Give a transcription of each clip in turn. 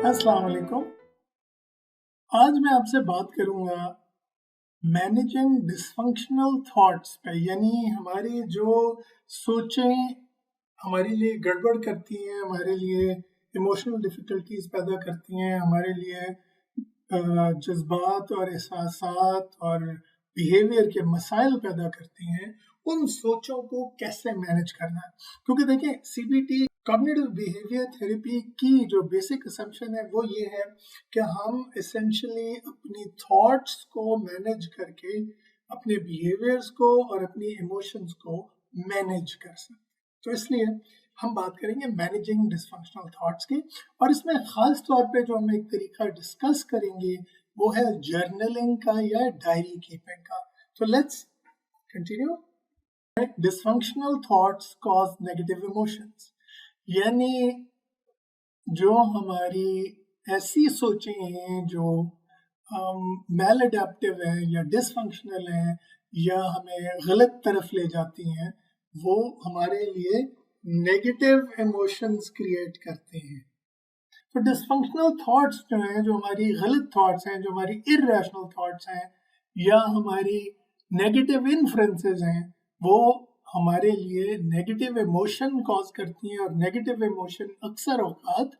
अस्सलाम वालेकुम। आज मैं आपसे बात करूंगा मैनेजिंग डिसफंक्शनल थॉट्स पे, यानी हमारी जो सोचें हमारे लिए गड़बड़ करती हैं, हमारे लिए इमोशनल डिफ़िकल्टीज पैदा करती हैं, हमारे लिए जज्बात और एहसासात और बिहेवियर के मसाइल पैदा करती हैं, उन सोचों को कैसे मैनेज करना है। क्योंकि देखिए, सीबीटी कॉग्निटिव बिहेवियर थेरेपी की जो बेसिक असम्पशन है वो ये है कि हम एसेंशियली अपनी थॉट्स को मैनेज करके अपने बिहेवियर्स को और अपनी इमोशंस को मैनेज कर सकते। तो इसलिए हम बात करेंगे मैनेजिंग डिसफंक्शनल थॉट्स की, और इसमें खास तौर पे जो हम एक तरीका डिस्कस करेंगे वो है जर्नलिंग का या डायरी कीपिंग का। तो let's continue. Dysfunctional thoughts cause negative emotions, यानी जो हमारी ऐसी सोचें हैं जो मैल अडेप्टिव हैं या डिसफंक्शनल हैं या हमें गलत तरफ ले जाती हैं, वो हमारे लिए नेगेटिव इमोशंस क्रिएट करते हैं। तो डिसफंक्शनल थॉट्स जो हैं, जो हमारी गलत थॉट्स हैं, जो हमारी इर्रेशनल थॉट्स हैं या हमारी नेगेटिव इन्फ्लुएंसेस हैं, वो हमारे लिए नेगेटिव इमोशन कॉज करती हैं, और नेगेटिव इमोशन अक्सर औकात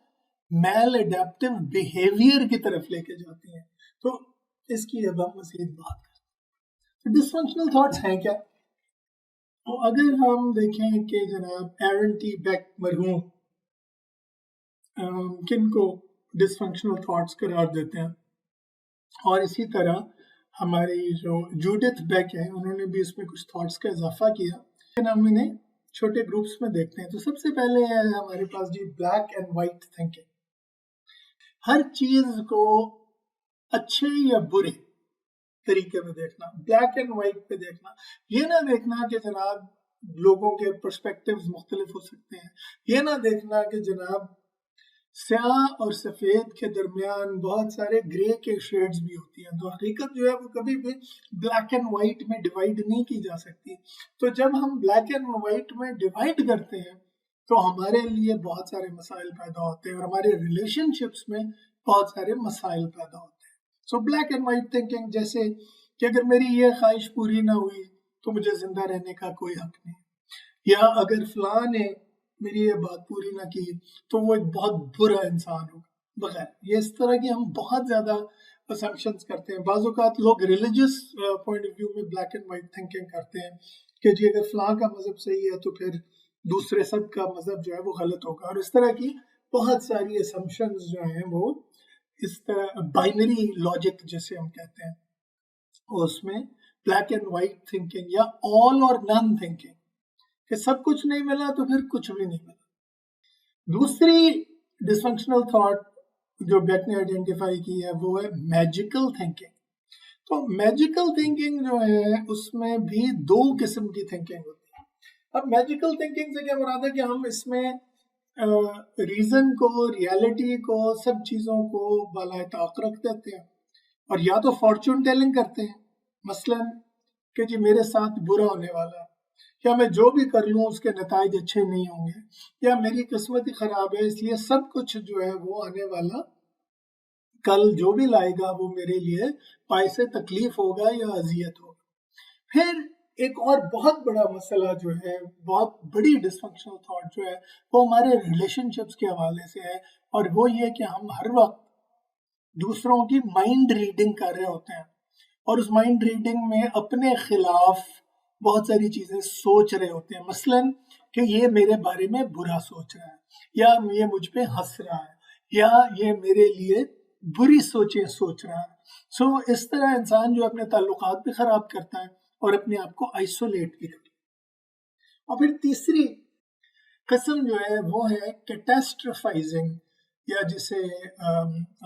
मैल अडेप्टिव बिहेवियर की तरफ लेके जाती हैं। तो इसकी अब हम मज़ीद बात करते हैं। तो डिसफंक्शनल थॉट्स हैं क्या? तो अगर हम देखें कि जनाब एरन टी बेक मरहूम किनको डिसफंक्शनल थॉट्स करार देते हैं, और इसी तरह हमारी जो जूडिथ बेक है, उन्होंने भी इसमें कुछ थॉट्स का इजाफा किया। हम इन्हें छोटे ग्रुप्स में देखते हैं। तो सबसे पहले है हमारे पास जी ब्लैक एंड वाइट थिंकिंग। हर चीज को अच्छे या बुरे तरीके में देखना, ब्लैक एंड वाइट पे देखना। ये ना देखना कि जनाब लोगों के पर्सपेक्टिव्स मुख्तलिफ हो सकते हैं, ये ना देखना कि जनाब स्याह और सफ़ेद के दरमियान बहुत सारे ग्रे के शेड्स भी होती हैं। तो हकीकत जो है वो कभी भी ब्लैक एंड वाइट में डिवाइड नहीं की जा सकती। तो जब हम ब्लैक एंड वाइट में डिवाइड करते हैं तो हमारे लिए बहुत सारे मसाइल पैदा होते हैं, और हमारे रिलेशनशिप्स में बहुत सारे मसाइल पैदा होते हैं। So black and white thinking, जैसे कि अगर मेरी ये ख्वाहिश पूरी ना हुई तो मुझे जिंदा रहने का कोई हक नहीं, या अगर फलां ने मेरी ये बात पूरी ना की तो वो एक बहुत बुरा इंसान होगा वगैरह। ये इस तरह की हम बहुत ज़्यादा असम्पशंस करते हैं। बाज़ औक़ात लोग रिलीजियस पॉइंट ऑफ व्यू में ब्लैक एंड वाइट थिंकिंग करते हैं कि जी अगर फलां का मज़हब सही है तो फिर दूसरे सब का मज़हब जो है वो गलत होगा, और इस तरह की बहुत सारी असम्पशंस जो हैं वो इस तरह बाइनरी लॉजिक जिसे हम कहते हैं, उसमें ब्लैक एंड वाइट थिंकिंग या ऑल और नन थिंकिंग कि सब कुछ नहीं मिला तो फिर कुछ भी नहीं मिला। दूसरी डिसफंक्शनल थॉट जो बेक ने आइडेंटिफाई की है वो है मैजिकल थिंकिंग। तो मैजिकल थिंकिंग जो है उसमें भी दो किस्म की थिंकिंग होती है। अब मैजिकल थिंकिंग से क्या मुराद है कि हम इसमें रीजन को, रियलिटी को, सब चीज़ों को बाला ताक रख देते हैं, और या तो फॉर्चून टेलिंग करते हैं, मसलन कि जी मेरे साथ बुरा होने वाला है, या मैं जो भी कर लूँ उसके नताइज अच्छे नहीं होंगे, या मेरी किस्मत ही ख़राब है इसलिए सब कुछ जो है वो आने वाला कल जो भी लाएगा वो मेरे लिए पाए से तकलीफ होगा या अजियत होगा। फिर एक और बहुत बड़ा मसला जो है, बहुत बड़ी डिसफंक्शनल थॉट जो है वो हमारे रिलेशनशिप्स के हवाले से है, और वो ये कि हम हर वक्त दूसरों की माइंड रीडिंग कर रहे होते हैं, और उस माइंड रीडिंग में अपने खिलाफ बहुत सारी चीज़ें सोच रहे होते हैं। मसलन कि ये मेरे बारे में बुरा सोच रहा है, या ये मुझ पे हंस रहा है, या ये मेरे लिए बुरी सोचें सोच रहा है। सो इस तरह इंसान जो अपने ताल्लुकात भी ख़राब करता है और अपने आप को आइसोलेट भी करता है। और फिर तीसरी किस्म जो है वो है कैटास्ट्रोफाइजिंग, या जिसे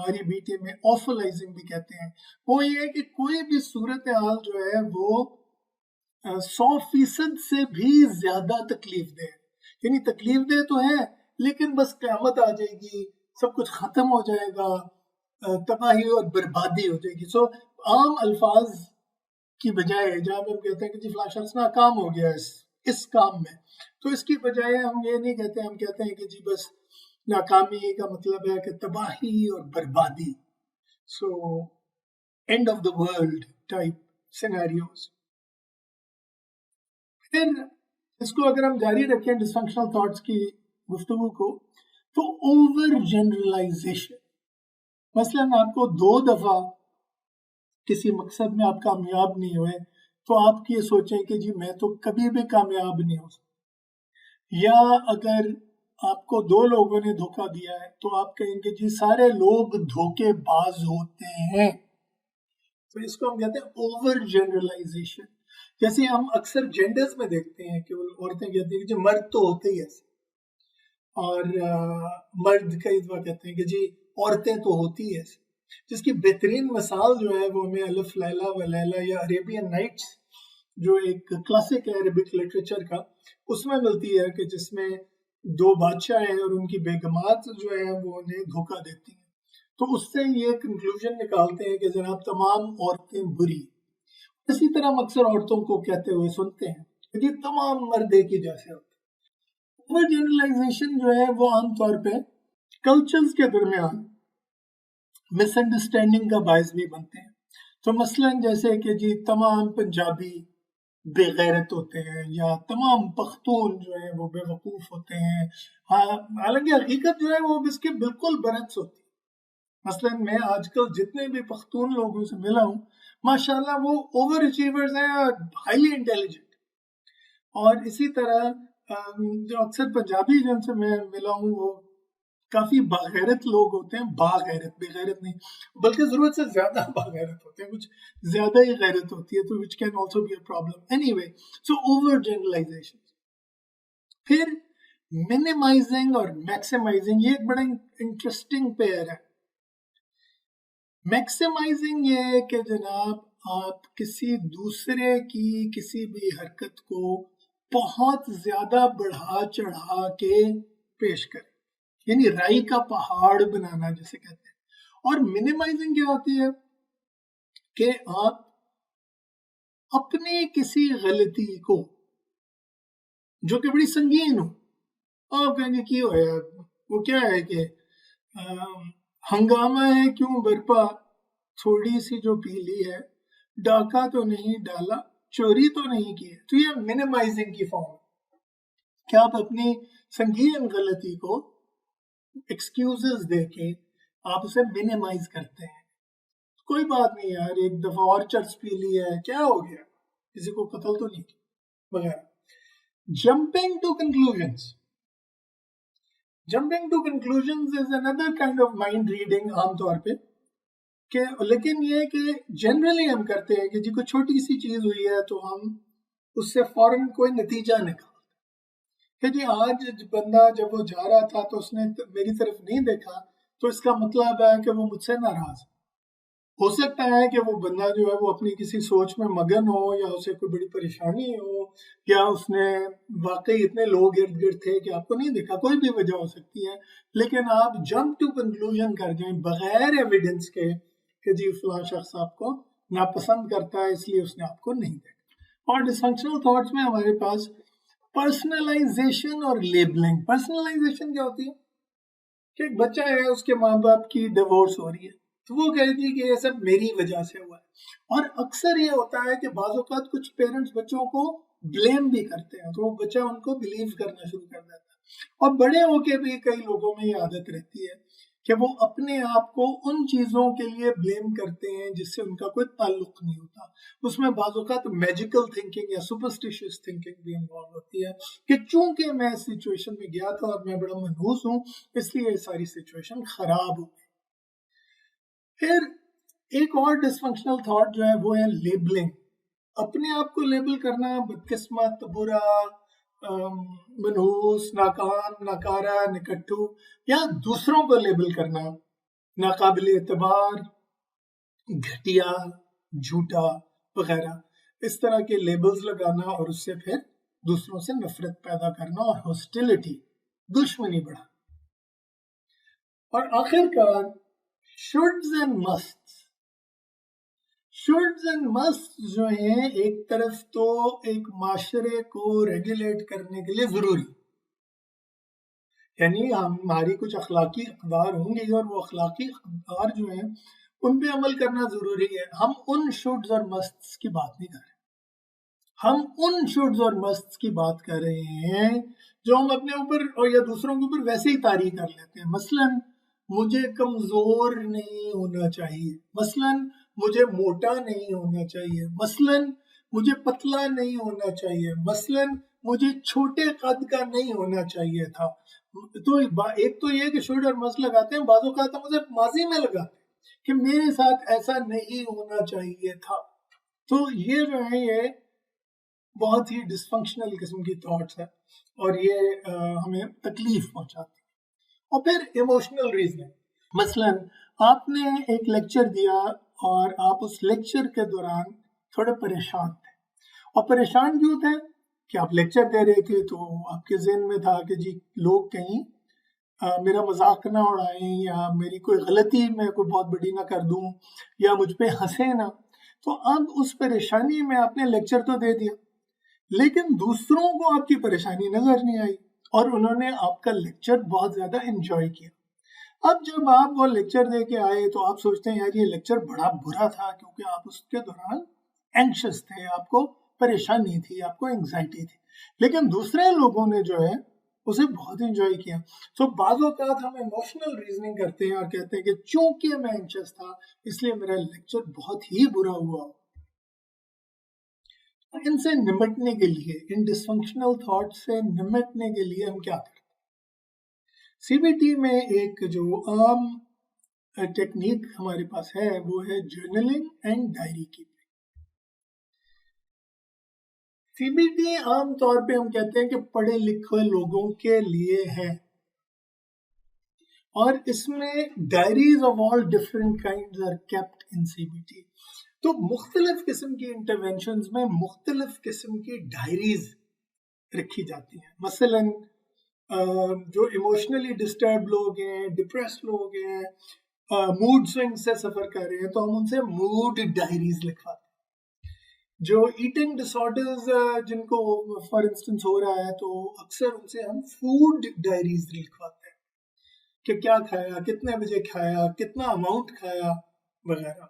REBT में ऑफलाइजिंग भी कहते हैं। वो ये है कि कोई भी सूरत हाल जो है वो 100% से भी ज्यादा तकलीफ दे, यानी तकलीफ दे तो है लेकिन बस क़यामत आ जाएगी, सब कुछ खत्म हो जाएगा, तबाही और बर्बादी हो जाएगी। सो आम अल्फाज की बजाय जहाँ हम कहते हैं कि जी फलां शख्स नाकाम हो गया इस काम में, तो इसकी बजाय हम ये नहीं कहते, हम कहते हैं कि जी बस नाकामी का मतलब है कि तबाही और बर्बादी, so end of the world type scenarios. फिर इसको अगर हम जारी रखें डिसफंक्शनल थॉट्स की गुफ्तगू को, तो ओवर जनरलाइजेशन, मसलन आपको 2 दफा किसी मकसद में आप कामयाब नहीं हुए तो आप ये सोचें कि जी मैं तो कभी भी कामयाब नहीं हो सकता, या अगर आपको 2 लोगों ने धोखा दिया है तो आप कहेंगे जी सारे लोग धोखेबाज होते हैं। तो इसको हम कहते हैं ओवर जनरलाइजेशन। जैसे हम अक्सर जेंडर्स में देखते हैं कि वो औरतें कहती हैं कि जी मर्द तो होते ही ऐसे, और मर्द कई दफा कहते हैं कि जी औरतें तो होती है ऐसे। जिसकी बेहतरीन मिसाल जो है वो हमें अलिफ लैला व लैला या अरेबियन नाइट्स, जो एक क्लासिक है अरबिक लिटरेचर का, उसमें मिलती है कि जिसमें 2 बादशाह हैं और उनकी बेगमात जो है वो उन्हें धोखा देती हैं। तो उससे ये कंक्लूजन निकालते हैं कि जनाब तमाम औरतें बुरी। इसी तरह हम अक्सर औरतों को कहते हुए सुनते हैं कि ये तमाम मर्द एक ही जैसे होते हैं। ओवर जनरलाइजेशन जो है वो आमतौर पे कल्चर्स के दरमियान मिसअंडरस्टैंडिंग का बायस भी बनते हैं। तो मसलन जैसे कि जी तमाम पंजाबी बेगैरत होते हैं, या तमाम पख्तून जो है वो बेवकूफ़ होते हैं। हालांकि हकीकत जो है वो इसके बिल्कुल बरक्स होती है। मसलन मैं आजकल जितने भी पख्तून लोगों से मिला हूँ, माशाल्लाह वो ओवर अचीवर्स हैं और हाईली इंटेलिजेंट। और इसी तरह जो अक्सर पंजाबी जिनसे मैं मिला हूँ वो काफी बागैरत लोग होते हैं। बागैरत, बेगैरत नहीं, बल्कि जरूरत से ज्यादा बागैरत होते हैं, कुछ ज्यादा ही गैरत होती है, तो which can also be a problem. Anyway, so over generalisation. फिर मिनिमाइजिंग और मैक्सिमाइजिंग, ये एक बड़ा इंटरेस्टिंग पेयर है। मैक्सिमाइजिंग ये है कि जनाब आप किसी दूसरे की किसी भी हरकत को बहुत ज्यादा बढ़ा चढ़ा के पेश करें, यानी राई का पहाड़ बनाना जिसे कहते हैं। और मिनिमाइजिंग क्या होती है कि आप अपनी किसी गलती को जो कि बड़ी संगीन हो, आप कहेंगे की हो यार, वो क्या है कि हंगामा है क्यों बरपा, थोड़ी सी जो पीली है, डाका तो नहीं डाला, चोरी तो नहीं की है। तो ये मिनिमाइजिंग की फॉर्म है कि आप अपनी संगीन गलती को एक्सक्यूजेस देके आप उसे मिनिमाइज करते हैं। कोई बात नहीं यार, एक दफा और चर्च पी ली है, क्या हो गया, किसी को कत्ल तो नहीं किया वगैरह। Jumping to conclusions, jumping to conclusions is another kind of mind reading आमतौर पे कि, लेकिन ये कि जनरली हम करते हैं कि जी कोई छोटी सी चीज हुई है तो हम उससे फौरन कोई नतीजा निकालते कि जी आज बंदा जब वो जा रहा था तो उसने मेरी तरफ नहीं देखा, तो इसका मतलब है कि वो मुझसे नाराज। हो सकता है कि वो बंदा जो है वो अपनी किसी सोच में मगन हो, या उसे कोई बड़ी परेशानी हो, या उसने वाकई इतने लोग इर्द गिर्द थे कि आपको नहीं देखा, कोई भी वजह हो सकती है। लेकिन आप जंप टू कंक्लूजन कर जाएं बगैर एविडेंस के कि जी फलां शख्स आपको नापसंद करता है इसलिए उसने आपको नहीं देखा। और डिसफंक्शनल थॉट्स में हमारे पास पर्सनलाइजेशन और लेबलिंग। पर्सनलाइजेशन क्या होती है कि एक बच्चा है, उसके माँ बाप की डिवोर्स हो रही है, तो वो कहती है कि ये सब मेरी वजह से हुआ है। और अक्सर ये होता है कि बाज़ औक़ात कुछ पेरेंट्स बच्चों को ब्लेम भी करते हैं, तो वो बच्चा उनको बिलीव करना शुरू कर देता है। और बड़े होके भी कई लोगों में ये आदत रहती है कि वो अपने आप को उन चीज़ों के लिए ब्लेम करते हैं जिससे उनका कोई ताल्लुक नहीं होता। उसमें बाज़ औक़ात मैजिकल थिंकिंग या सुपरस्टिशियस थिंकिंग भी इन्वॉल्व होती है कि चूंकि मैं इस सिचुएशन में गया था और मैं बड़ा मनहूस हूँ, इसलिए सारी सिचुएशन खराब हो गई। फिर एक और डिसफंक्शनल थॉट जो है वो है लेबलिंग। अपने आप को लेबल करना, बदकिस्मत, बुरा, मनहूस, नाकाम, नाकारा, निकट्टू, या दूसरों को लेबल करना नाकाबिल एतबार, घटिया, झूठा वगैरह, इस तरह के लेबल्स लगाना और उससे फिर दूसरों से नफरत पैदा करना और हॉस्टिलिटी, दुश्मनी बढ़ाना। और आखिरकार शुड्स एंड मस्ट्स। शुड्स एंड मस्ट्स जो हैं एक तरफ तो एक माशरे को रेगुलेट करने के लिए जरूरी, یعنی ہماری کچھ اخلاقی اقدار ہوں گی اور وہ اخلاقی اقدار جو ہیں ان پہ عمل کرنا ضروری ہے. ہم ان شوڈز اور مسٹس کی بات نہیں کر رہے, ہم ان شوڈز اور مسٹس کی بات کر رہے ہیں جو ہم اپنے اوپر اور یا دوسروں کے اوپر ویسے ہی طاری کر لیتے ہیں. مثلاً مجھے کمزور نہیں ہونا چاہیے, مثلاً مجھے موٹا نہیں ہونا چاہیے, مثلاً مجھے پتلا نہیں ہونا چاہیے, مثلاً مجھے چھوٹے قد کا نہیں ہونا چاہیے تھا. تو ایک تو یہ کہ شوڈ اور مسٹ لگاتے ہیں, بعض اوقات ہم اسے ماضی میں لگاتے ہیں کہ میرے ساتھ ایسا نہیں ہونا چاہیے تھا. تو یہ جو ہے یہ بہت ہی ڈسفنکشنل قسم کی تھاٹس ہے اور یہ ہمیں تکلیف پہنچاتی ہے. اور پھر ایموشنل ریزننگ, مثلاً آپ نے ایک لیکچر دیا اور آپ اس لیکچر کے دوران تھوڑے پریشان تھے, اور پریشان کیوں تھے کہ آپ لیکچر دے رہے تھے تو آپ کے ذہن میں تھا کہ جی لوگ کہیں میرا مذاق نہ اڑائیں یا میری کوئی غلطی میں کوئی بہت بڑی نہ کر دوں یا مجھ پہ ہنسے نہ. تو اب اس پریشانی میں آپ نے لیکچر تو دے دیا, لیکن دوسروں کو آپ کی پریشانی نظر نہیں آئی اور انہوں نے آپ کا لیکچر بہت زیادہ انجوائے کیا. اب جب آپ وہ لیکچر دے کے آئے تو آپ سوچتے ہیں یار یہ لیکچر بڑا برا تھا کیونکہ آپ اس کے دوران اینکشس تھے, آپ کو پریشانی تھی, آپ کو انگزائٹی تھی, لیکن دوسرے لوگوں نے جو ہے اسے بہت انجوائے کیا. تو بعض اوقات ہم ایموشنل ریزننگ کرتے ہیں اور کہتے ہیں کہ چونکہ میں اینکشس تھا اس لیے میرا لیکچر بہت ہی برا ہوا. ان سے نمٹنے کے لیے, ان ڈسفنکشنل تھاٹ سے نمٹنے کے لیے ہم کیا کرتے ہیں؟ سی بی ٹی میں ایک جو عام ٹیکنیک ہمارے پاس ہے وہ ہے journaling and diary keeping. C B T عام طور پہ ہم کہتے ہیں کہ پڑھے لکھے لوگوں کے لیے ہے, اور اس میں diaries of all different kinds are kept in C B T. تو مختلف قسم کی انٹرونشنز میں مختلف قسم کی ڈائریز رکھی جاتی ہیں. مثلاً جو ایموشنلی ڈسٹرب لوگ ہیں, ڈپریسڈ لوگ ہیں, موڈ سوئنگ سے سفر کر رہے ہیں, تو ہم ان سے موڈ ڈائریز لکھواتے ہیں. جو ایٹنگ ڈس آرڈرز جن کو فار انسٹنس ہو رہا ہے تو اکثر ان سے ہم فوڈ ڈائریز لکھواتے ہیں کہ کیا کھایا, کتنے بجے کھایا, کتنا اماؤنٹ کھایا وغیرہ.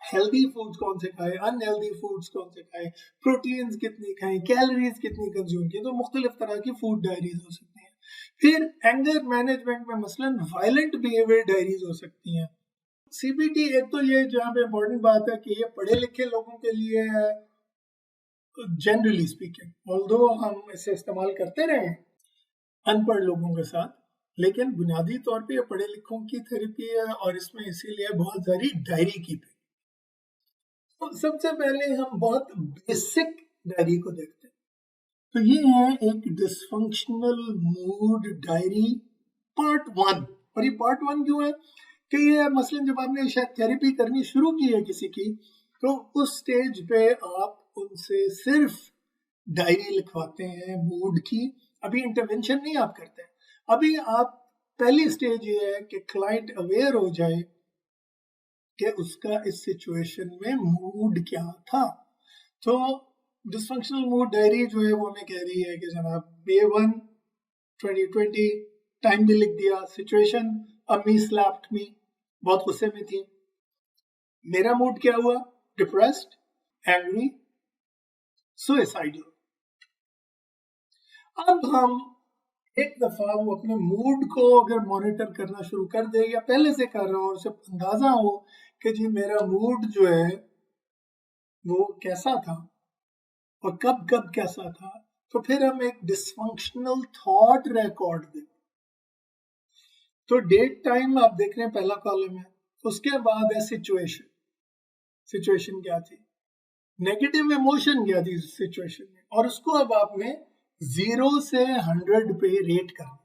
ہیلدی فوڈز کون سے کھائے, ان ہیلدی فوڈز کون سے کھائے, پروٹینز کتنی کھائیں, کیلوریز کتنی کنزیوم کی. تو مختلف طرح کی فوڈ ڈائریز ہو سکتی ہیں. پھر اینگر مینجمنٹ میں مثلاً وائلنٹ بیہیویئر ڈائریز ہو سکتی ہیں. سی بی ٹی ایک تو یہ جہاں پہ امپورٹنٹ بات ہے کہ یہ پڑھے لکھے لوگوں کے لیے ہے جنرلی اسپیکنگ, آلدو ہم اسے استعمال کرتے رہے ان پڑھ لوگوں کے ساتھ, لیکن بنیادی طور پہ یہ پڑھے لکھوں کی تھراپی ہے اور اس میں اسی لیے بہت ساری ڈائری کیپنگ. سب سے پہلے ہم بہت بیسک ڈائری کو دیکھتے ہیں. تو یہ ہے ایک ڈسفنکشنل موڈ ڈائری پارٹ 1. اور یہ پارٹ 1 کیوں ہے کہ یہ مثلاً جب آپ نے شاید تھیراپی کرنی شروع کی ہے کسی کی, تو اس سٹیج پہ آپ ان سے صرف ڈائری لکھواتے ہیں موڈ کی, ابھی انٹرونشن نہیں آپ کرتے. ابھی آپ پہلی سٹیج یہ ہے کہ کلائنٹ اویئر ہو جائے کہ اس کا اس سچویشن میں موڈ کیا تھا. تو ڈسفنکشنل موڈ ڈائری جو ہے وہ ہمیں کہہ رہی ہے کہ جناب May 1 2020 ٹائم بھی لکھ دیا, سچویشن امی سلیپٹ می, بہت غصے میں تھی, میرا موڈ کیا ہوا, ڈپریسڈ, اینگری, سوئسائڈل. اب ہم ایک دفعہ وہ اپنے موڈ کو اگر مانیٹر کرنا شروع کر دے یا پہلے سے کر رہا ہو اور اسے اندازہ ہو کہ جی میرا موڈ جو ہے وہ کیسا تھا اور کب کب کیسا تھا, تو پھر ہم ایک ڈسفنکشنل تھاٹ ریکارڈ دیں. تو ڈیٹ ٹائم آپ دیکھ رہے ہیں پہلا کالم ہے, اس کے بعد ہے سچویشن, سچویشن کیا تھی, نیگیٹو ایموشن کیا تھی سچویشن میں, اور اس کو اب آپ نے 0 سے 100 پہ ریٹ کرنا.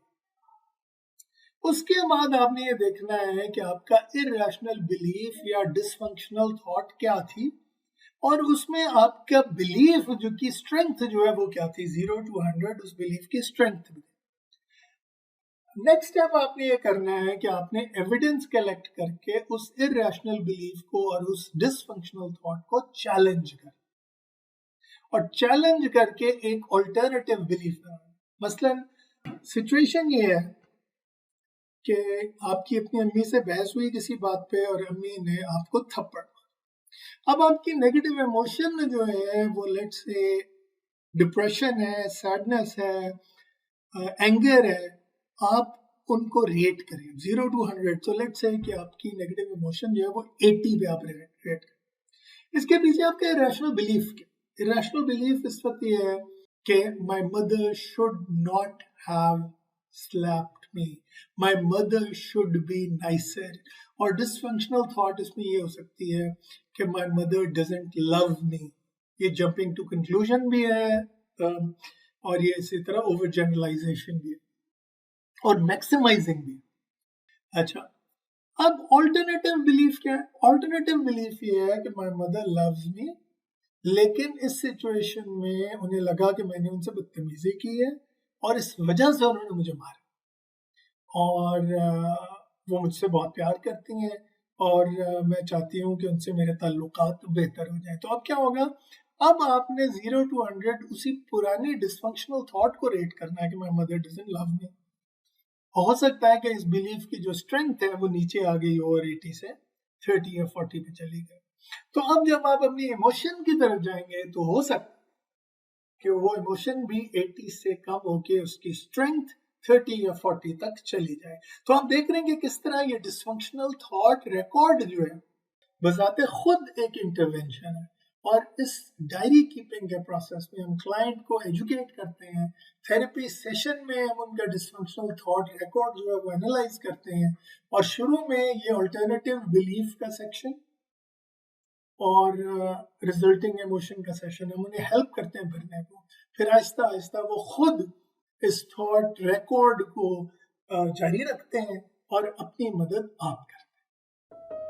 اس کے بعد آپ نے یہ دیکھنا ہے کہ آپ کا irrational belief یا dysfunctional thought کیا تھی, اور اس میں آپ کا بلیف جو کی اسٹرینتھ جو ہے وہ کیا تھی, 0 to 100 اس بلیف کی اسٹرینتھ. نیکسٹ اسٹیپ آپ نے یہ کرنا ہے کہ آپ نے ایویڈنس کلیکٹ کر کے اس irrational belief کو اور اس dysfunctional thought کو چیلنج کر, اور چیلنج کر کے ایک آلٹرنیٹیو بلیف بنانا. مثلاً सिचुएशन ये है کہ آپ کی اپنی امی سے بحث ہوئی کسی بات پہ اور امی نے آپ کو تھپڑ مارا. اب آپ کی نیگیٹو ایموشن جو ہے وہ لیٹ سے ڈپریشن ہے, سیڈنس ہے, اینگر ہے, آپ ان کو ریٹ کریں 0 to 100. تو لیٹ سے کہ آپ کی نیگیٹو ایموشن جو ہے وہ 80 پہ آپ ریٹ کریں. اس کے پیچھے آپ کا irrational belief کیا؟ irrational belief اس وقت یہ ہے کہ my mother should not have slapped me, my mother should be nicer. اور dysfunctional thought اس میں یہ ہو سکتی ہے کہ my mother doesn't love me. یہ jumping to conclusion بھی ہے اور یہ اسی طرح over generalization بھی ہے اور maximizing بھی. اچھا, اب آلٹرنیٹیو بلیف کیا ہے؟ آلٹرنیٹیو بلیف یہ ہے کہ مائی مدر لوز می, لیکن اس سچویشن میں انہیں لگا کہ میں نے ان سے بدتمیزی کی ہے اور اس وجہ سے انہوں نے مجھے مارا, اور وہ مجھ سے بہت پیار کرتی ہیں اور میں چاہتی ہوں کہ ان سے میرے تعلقات بہتر ہو جائیں. تو اب کیا ہوگا؟ اب آپ نے 0 to 100 اسی پرانی ڈسفنکشنل تھاٹ کو ریٹ کرنا ہے کہ مائی مدر ڈزنٹ لو می. ہو سکتا ہے کہ اس بلیف کی جو اسٹرینتھ ہے وہ نیچے آ گئی اور 80 سے 30 یا 40 پہ چلی گئی. تو اب جب آپ اپنی ایموشن کی طرف جائیں گے تو ہو سکتا ہے کہ وہ ایموشن بھی 80 سے کم ہو کے اس کی اسٹرینتھ 30 یا 40 تک چلی جائے. تو آپ دیکھ رہے ہیں کہ کس طرح یہ ڈسفنکشنل تھاٹ ریکارڈ جو ہے بذات خود ایک انٹرونشن ہے, اور اس ڈائری کیپنگ کے پروسیس میں ہم کلائنٹ کو ایجوکیٹ کرتے ہیں. تھیراپی سیشن میں ہم ان کا ڈسفنکشنل تھاٹ ریکارڈ جو ہے وہ انالائز کرتے ہیں, اور شروع میں یہ الٹرنیٹیو بلیف کا سیکشن اور ریزلٹنگ ایموشن کا سیشن ہم انہیں ہیلپ کرتے ہیں بھرنے کو. پھر آہستہ آہستہ وہ خود اس تھاٹ ریکارڈ کو جاری رکھتے ہیں اور اپنی مدد آپ کرتے ہیں.